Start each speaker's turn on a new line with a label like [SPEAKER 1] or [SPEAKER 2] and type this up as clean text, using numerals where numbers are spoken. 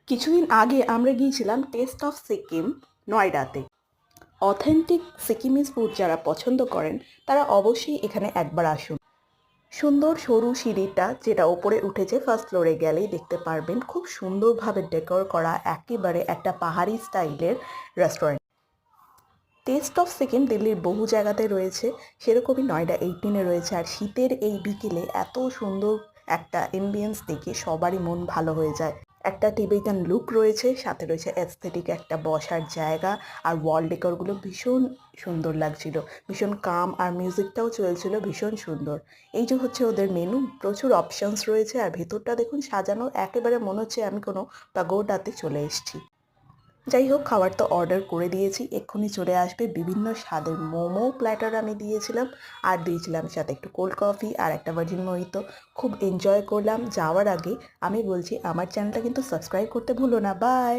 [SPEAKER 1] কিছুদিন আগে আমরা গিয়েছিলাম টেস্ট অফ সিকিম নয়ডাতে। অথেন্টিক সিকিমিজ ফুড যারা পছন্দ করেন তারা অবশ্যই এখানে একবার আসুন। সুন্দর সরু সিঁড়িটা যেটা ওপরে উঠেছে, ফার্স্ট ফ্লোরে গেলেই দেখতে পারবেন খুব সুন্দরভাবে ডেকোর করা একেবারে একটা পাহাড়ি স্টাইলের রেস্টুরেন্ট। টেস্ট অফ সিকিম দিল্লির বহু জায়গাতে রয়েছে, সেরকমই নয়ডা 18-এ রয়েছে। আর শীতের এই বিকেলে এত সুন্দর একটা এমবিয়েন্স দেখে সবারই মন ভালো হয়ে যায়। একটা টিবেটান লুক রয়েছে, সাথে রয়েছে অ্যাস্থেটিক একটা বসার জায়গা। আর ওয়াল ডেকোরগুলো ভীষণ সুন্দর লাগছিল, ভীষণ কাম, আর মিউজিকটাও চলছিল ভীষণ সুন্দর। এই যে হচ্ছে ওদের মেনু, প্রচুর অপশনস রয়েছে। আর ভেতরটা দেখুন সাজানো, একেবারে মনে হচ্ছে আমি কোনো প্যাগোডাতে চলে এসেছি। যাই হোক, খাবার তো অর্ডার করে দিয়েছি, এক্ষুনি চলে আসবে। বিভিন্ন স্বাদের মোমো প্ল্যাটার আমি দিয়েছিলাম, আর দিয়েছিলাম সাথে একটু কোল্ড কফি আর একটা ভার্জিন মোহিতো। খুব এনজয় করলাম। যাওয়ার আগে আমি বলছি, আমার চ্যানেলটা কিন্তু সাবস্ক্রাইব করতে ভুলো না। বাই।